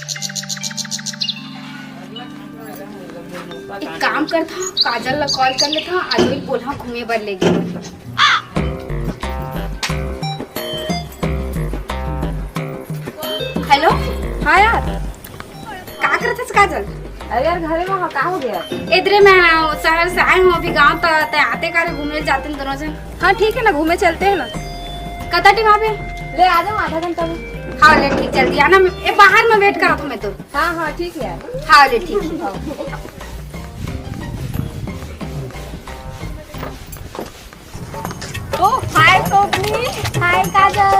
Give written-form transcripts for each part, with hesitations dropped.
एक काम कर था, काजल ला कॉल कर ले था, आज वही बोला घूमे बर ले गए। हेलो, हाँ यार, क्या करते थे काजल? अरे यार घरे में क्या हो गया? इधर मैं शहर से आई हूँ अभी गांव, तो आते कारे घूमने जाते हैं दोनों से। हाँ ठीक है ना, घूमे चलते हैं ना। कता टी वहाँ पे ले आ जाओ आधा घंटा में। हाँ ले ठीक, जल्दी आना, मैं बाहर में वेट करा था मैं तो। हाँ हाँ ठीक है यार। हाँ ले ठीक है। ओ हाय सोफनी, हाय काजल।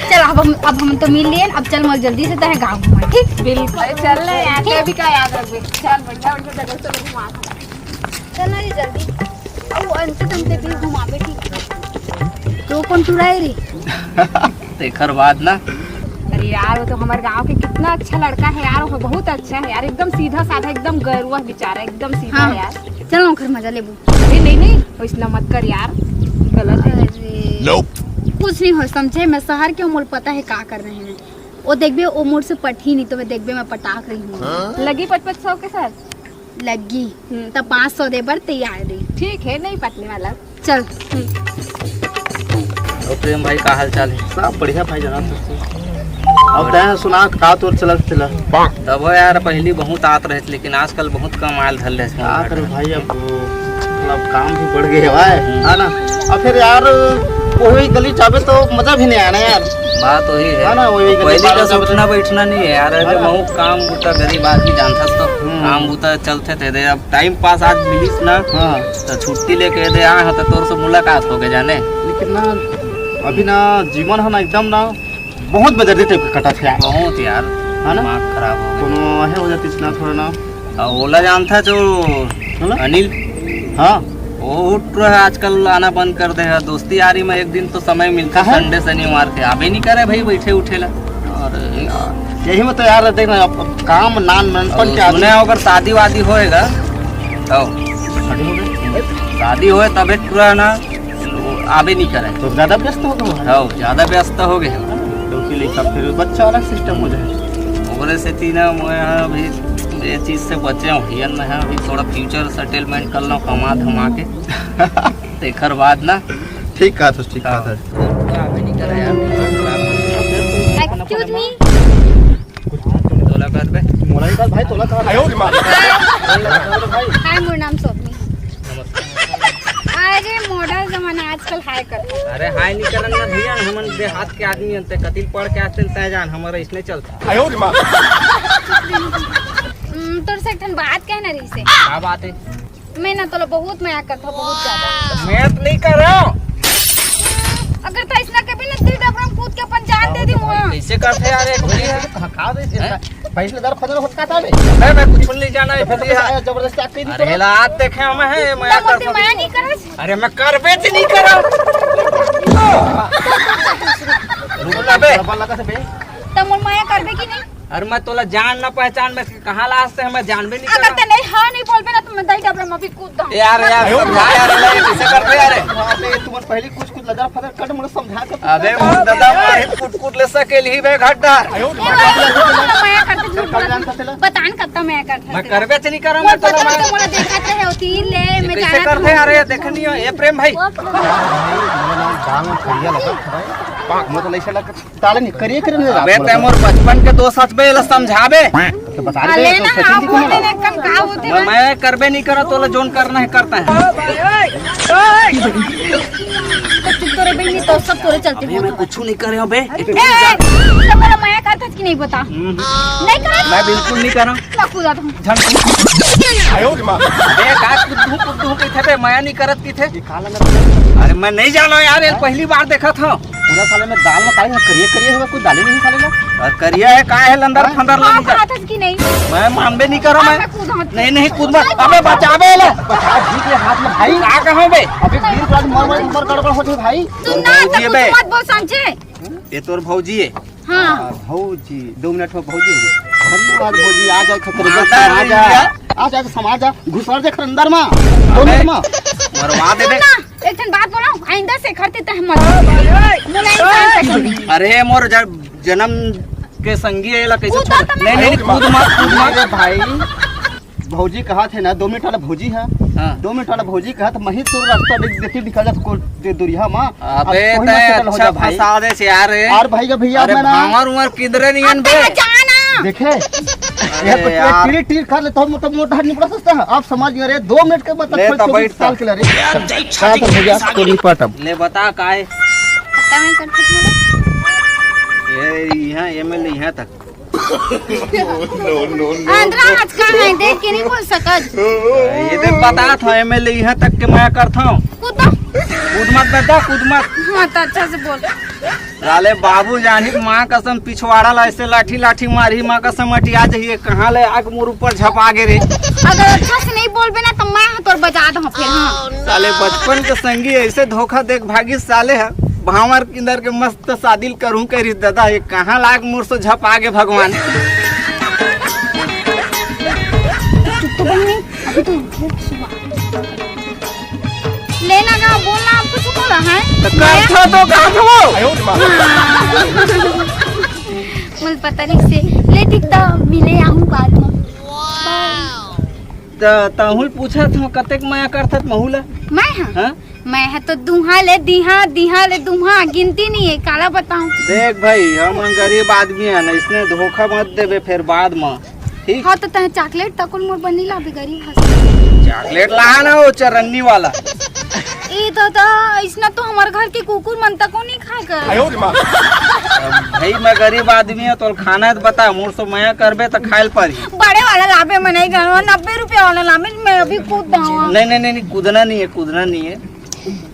चल अब हम तो मिल लिए, अब चल मत जल्दी से तहे गाँव घुमा, ठीक? बिल्कुल चल ले यार, मैं भी का याद रख बे। चल बढ़िया बढ़िया जगह से घुमा। चल ना जल्दी। ओ अंत तुमसे भी घुमा बे, ठीक? तो कौन चुराए रे? तेखर बाद ना। अरे यार वो तो हमारे गांव के कितना अच्छा लड़का है यार, वो बहुत अच्छा है यार, एकदम सीधा साधा, एकदम गरुआ बेचारा, एकदम सीधा हाँ। है यार। चल ना घर मजा ले बू। अरे नहीं वैसा मत कर यार, गलत है। कुछ नहीं हो, समझे? मैं शहर के उमर पता है क्या कर रहे हैं। वो देखबे वो मोड़ से पटी नहीं तो मैं देखबे मैं पटाख रही हूँ। लगी 500 के साथ लगी तब 500 दे बर तैयार रही। ठीक है, नहीं पटने वाला। चल और प्रेम भाई का हाल चाल है? सब बढ़िया भाई जनाब। अब तैं सुना का तोर चलत चला तब यार पहली बहुत आत रहे थे, लेकिन आजकल बहुत कम आयल धल रहे क्या करे भाई, अब मतलब काम भी बढ़ गए है ना। अब फिर यार वही गली चाबे तो मजा भी नहीं आना यार। बात वही है ना, वही पहले का सोचना बैठना नहीं है यार। अरे बहुत काम बूता गरीब आदमी जानता तो काम बूता चलते थे दे। अब टाइम पास आज मिलीस ना तो छुट्टी लेके दे आए हो तो तोर से मुलाकात हो गए जाने। लेकिन ना अभी ना जीवन है ना एकदम ना बहुत बदलते टाइप का कटा था यार। बहुत यार है ना, दिमाग खराब हो गया। कोनो है हो जाती ना थोड़ा ना। और ओला जानता जो अनिल, हाँ वो उठ रहा है आजकल, आना बंद कर दे है। दोस्ती यारी में एक दिन तो समय मिलता है संडे शनिवार के, आबे नहीं करे भाई बैठे उठेला। और यही में तो यार देखना अब काम नानपन के सुने अगर शादी वादी होएगा तो शादी होए तबे पूरा ना आबे नहीं करे तो ज्यादा व्यस्त हो गए हो, ज्यादा व्यस्त हो गए क्योंकि लेकर फिर बच्चा वाला सिस्टम हो जाए। ओकरे से तीना मैं अभी ये चीज से बचे हूँ हियन में है। अभी थोड़ा फ्यूचर सेटलमेंट कर लो कमा धमा के तेखर बाद ना। ठीक कहा तो ठीक कहा था। आबे नहीं करे यार। एक्सक्यूज मी, तोला कर बे मोलाई का भाई तोला का आयो रे मां भाई। हाय मोर नाम स्वप्नी। अरे मॉडर्न जमाना आजकल हाय कर। अरे हाय नहीं करन ना भैया, हमन देहात के आदमी अंते कतिल पढ़ के आते तय जान हमारा इसने चलता। आयो रे मां तोर से एक बात कहना रही से। क्या बात है? मैं ना तोला बहुत माया करता हूँ, बहुत ज्यादा। मैं तो नहीं कर रहा हूँ। अगर तो इसना कभी ना दिल डबरम कूद के अपन जान दे दी वहाँ। कैसे करते यार ये घोड़ी है? खा दे पैसे दर फजर होत का ताबे मैं कुछ नहीं जाना है फिर आया जबरदस्ती आके नहीं अरे लात देखे हम है मैं तब कर मोती माया नहीं करस। अरे मैं कर बेच नहीं कर रहा रुक ना बे। लगा से बे तब मोर माया करबे की नहीं? अरे मैं तोला जान ना पहचान में कहाँ लास्ट से हमें जानबे नहीं अगर कर ते नहीं हाँ नहीं बोलबे ना तो मैं दही डबरम अभी कूद दूँ। यार समझा यार कैसे करते यार? अबे तुम पहले कुछ लदर फदर कट मुझे समझा के। अबे दादा मारे कुट ले सके ली बे घड्डा। माया करते झूठ बोला। बतान कत्ता माया करता। मैं करबे नहीं कर रहा मोर मैं तोला पता मैं तो मोला देखत है होती ले मैं कैसे जाना करते यार? ये देखनी हो ये प्रेम भाई गांव में खड़िया लगा पाक मत लइसे लगा ताले नहीं करिए करे नहीं। अबे ते मोर बचपन के दोस्त हसबे ल समझाबे तो बता दे लेना हाँ बोलने ने कम कहा होते हैं। मैं करबे नहीं करा तोला जोन करना है करता है। तो तोरे बहनी तो सब तोरे चलते अबे मैं कुछ नहीं कर रहा हूं बे। तो मेरा माया करता कि नहीं बता? नहीं कर मैं बिल्कुल नहीं कर रहा मैं कूदा दूँ। आयो रे मां बे का कुद्दू के थे बे मैं नहीं करत की थे। अरे मैं नहीं जानो यार, ये पहली बार देखा था। पूरा साले में दाल में काई करिए हुआ कुछ डाले नहीं साले में। और करिया है का है लंदर फंदर नहीं जा। था कि नहीं? मैं मानबे नहीं करो मैं। मैं नहीं कूद मत। अबे बचाबे ले बचा ठीक है हाथ में भाई। का कहूं बे? अबे वीर प्राज मर गड़बड़ होते भाई। तू ना भौजी तब बे। मत बोल समझे। ये तोर भौजी है। हाँ भौजी 2 मिनट में भौजी धन्यवाद भौजी आ जाए खतरे आ जा समाज घुसर दे अंदर में 2 मिनट में मरवा दे बे। एक दिन बात बोला आइंदा से करते तह मत। अरे मोर जन्म के संगी है ला कैसे कूदा छोड़ तो नहीं नहीं कूद मत अरे भाई भौजी कहा थे ना 2 मिनट वाला भौजी है हाँ 2 मिनट वाला भौजी कहा तो मही तो रास्ता देखी दिखा जा को दे दूरिया मां अबे ते अच्छा फंसा दे से यार यार भाई का भैया अरे मैं ना हमार उमर किधरे नहीं अन बे जाना देखे अरे यार। टीर टीर कर ले तो मतलब मोटा निकला सकता है आप समझ गए 2 मिनट के मतलब ले तो 24 बैठ साल के लिए क्या तो भैया को नहीं पता ले बता काहे पता नहीं करते थे ये यहाँ एमएलए यहाँ तक अंदर आज का है देख के नहीं बोल सकत ये देख बता था एमएलए यहाँ तक के मैं करता हूँ कूदा कूद मत बेटा कूद मत हाँ तो अच्छा से बोल लाले बाबू जानी माँ कसम पिछवाड़ा ला ऐसे लाठी लाठी मारी माँ कसम हटिया जाइए कहाँ ले आग मोर ऊपर झपा गे रे अगर अच्छा से नहीं बोलबे ना तो मैं तोर बजा दूं फिर हाँ साले बचपन के संगी ऐसे धोखा देख भागी साले है भावर किंदर के मस्त शादी करूं करी दादा ये कहाँ लाग मोर से झप आगे भगवान तो बहनी अभी तो लेना का बोलना आप कुछ बोला है तो करथा तो गाथो मुझे पता नहीं से ले ठीक तो मिले आऊं बाद में तहुल पूछा था कतेक माया करथत महुला मैं हाँ हाँ मैं है तो दूहा ले दीहा ले दूहा गिनती नहीं है काला बताऊं देख भाई हम गरीब आदमी है ना इसने धोखा मत देवे फिर बाद में ठीक हाँ तो तह चॉकलेट तकुल मोर बनी ला भी गरीब हंस चॉकलेट ला ना वो चरन्नी वाला ए दादा इसना तो हमारे घर के कुकुर मनता को नहीं खा कर भाई मैं गरीब आदमी है तो खाना है तो बता मोर से माया करबे तो खाइल पड़ी बड़े वाला लाभे में नहीं गए 90 रुपया वाला लाभे मैं अभी कूद दूंगा नहीं कूदना नहीं है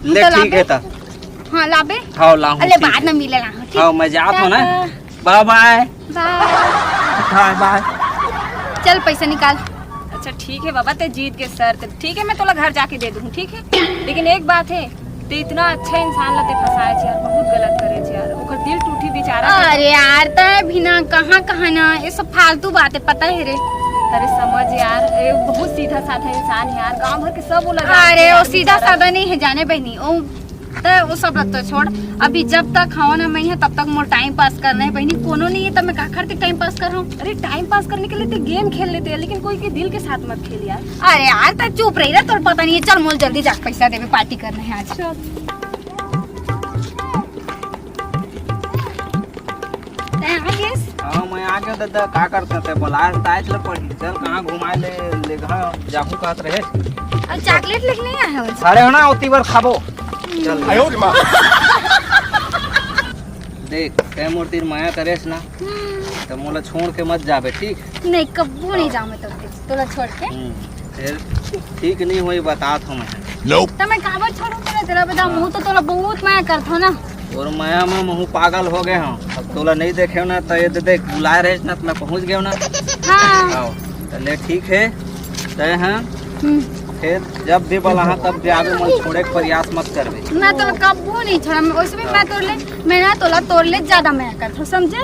ले तो ठीक है ता हाँ लाभे हाँ लाऊं अरे बाद में मिले ला ठीक हाँ मैं जात हूँ ना बाय बाय बाय बाय चल पैसा निकाल अच्छा ठीक है बाबा ते जीत के सर ते ठीक है मैं तोला घर जाके दे दूँ ठीक है लेकिन एक बात है ते इतना अच्छा इंसान लते फंसाए छे यार बहुत गलत करे छे यार ओकर दिल टूटी बेचारा अरे यार तो भी ना कहाँ ना ये सब फालतू बातें पता है रे अरे समझ यार ये बहुत सीधा साधा इंसान है यार गांव भर के सब बोला अरे वो सीधा साधा नहीं है जाने बहनी वो सब तो छोड़ अभी जब तक खाओ ना मैं है तब तक मोर टाइम पास करना है बहनी कोनो नहीं है तब मैं का करके टाइम पास कर रहा हूँ अरे टाइम पास करने के लिए तो गेम खेल लेते हैं लेकिन कोई के दिल के साथ मत खेल यार अरे यार तो चुप रही ना तो पता नहीं है चल मोल जल्दी जाके पैसा देवे पार्टी करना है आज हाँ मैं आगे दादा का करते थे बोला ताज ले पड़ी चल कहाँ घुमाए ले घा जाकू कहत रहे अब चॉकलेट लेके नहीं आया हो सारे हो ना उती बार खाबो चल देख ते मूर्ति माया करेस ना तो मोला छोड़ के मत जाबे ठीक नहीं कब्बू नहीं जाऊँ मैं तोला छोड़ के फिर ठीक नहीं हुई बता थो मैं तो मैं काबर छोड़ू तेरा बता मुँह तो तोला बहुत माया करथो ना और माया में महू पागल हो गए हम अब तोला नहीं देखे ना तो ये देख बुलाए रहे ना तो मैं पहुँच गया ना हाँ आओ चले ठीक है तय हाँ फिर जब भी बोला तब भी आगे मन छोड़े के प्रयास मत करबे मैं तो कब्बू नहीं छोड़ा मैं वैसे भी मैं तोड़ ले ज्यादा मैं करथो समझे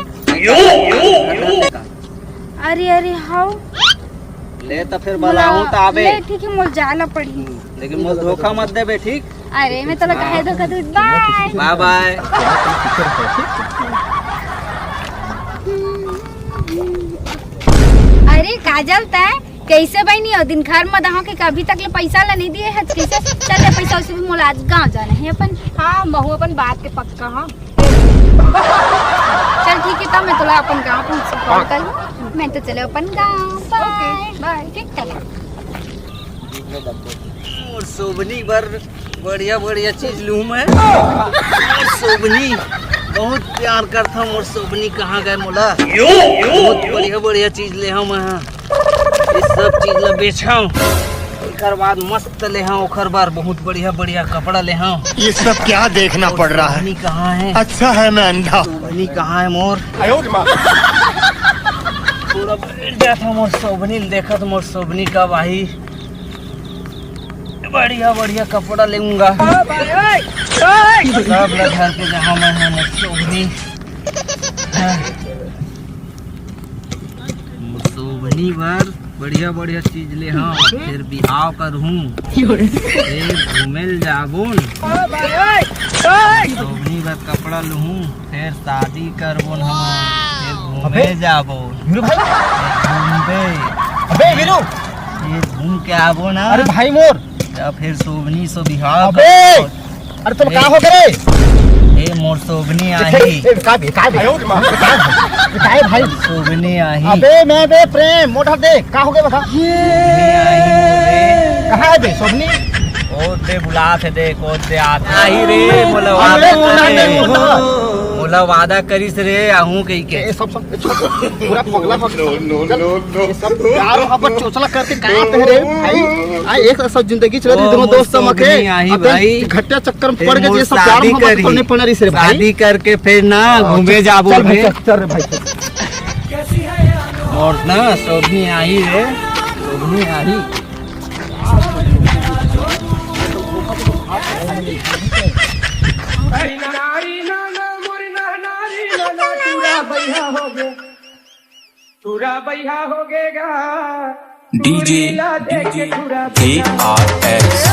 अरे हाउ ले तो फिर बोलाऊं तो आबे ले ठीक है मोल जाला पड़ी लेकिन मोल धोखा मत देबे ठीक अरे मैं तोला कहे धोखा दूँ बाय बाय अरे काजल तय कैसे बहनी हो दिन घर में दहा के कभी तक ले पैसा ला नहीं दिए है कैसे चल पैसा उसे भी मोल आज गाँव जाना है अपन हाँ महू अपन बात के पक्का हाँ चल ठीक है तब मैं तोला अपन गाँव पहुँच कॉल कर मैं तो चले अपन गाँव बाय बाय ठीक चला और सोबनी बर बढ़िया चीज लूं मैं और सोबनी बहुत प्यार करता हूँ और सोबनी कहाँ गए मोला बहुत बढ़िया चीज ले हम इस सब चीज ला बेचा एकर बाद मस्त ले ओखर बार बहुत बढ़िया कपड़ा ले ये सब क्या देखना पड़ रहा है सोबनी कहाँ है अच्छा है मैं अंधा सोबनी कहाँ है मोर पूरा बैठ था मोर सोबनी देखा तो मोर सोबनी का भाई बढ़िया कपड़ा लेऊंगा सब घर के जहाँ मैं है मुसोबनी बार बढ़िया चीज ले हाँ फिर बिहाव करूँ फिर घूमेल जाबुन सोबनी बार कपड़ा लूँ फिर शादी करबुन हम फिर घूमे जाबो वीरू भाई, घूमबे अबे वीरू, ये घूम के आबो ना अरे भाई मोर, या फिर सोबनी सो बिहार अबे, अरे तुम कहाँ हो गए? ए मोर सोबनी आही का भाई? सोबनी आही अबे मैं बे प्रेम मोटर देख, कहाँ हो गए बता? सोबनी आही मोरे कहाँ है बे सोबनी? ओ दे बुला थे देख ओ दे आता आही रे मोला अबे वादा मोना करे दे मोना। मोला वादा करिस रे आहू कही के ये सब पूरा पगला ये सब प्यार मोहब्बत चोचला करके कहाँ पे है रे भाई? आ एक ऐसा जिंदगी चल रही, दोनों दोस्त समके सोबनी आही भाई। घट्टे चक्कर में फिर पड़ गए, मोर ये सब प्यार शादी मोहब्बत करी। करने पड़ रही से रे भाई। शादी करके फिर ना घूमे जाबो चल भाई, रे चल रे भाई, चल। और ना सोबनी आही रे सोबनी आही DJ ARS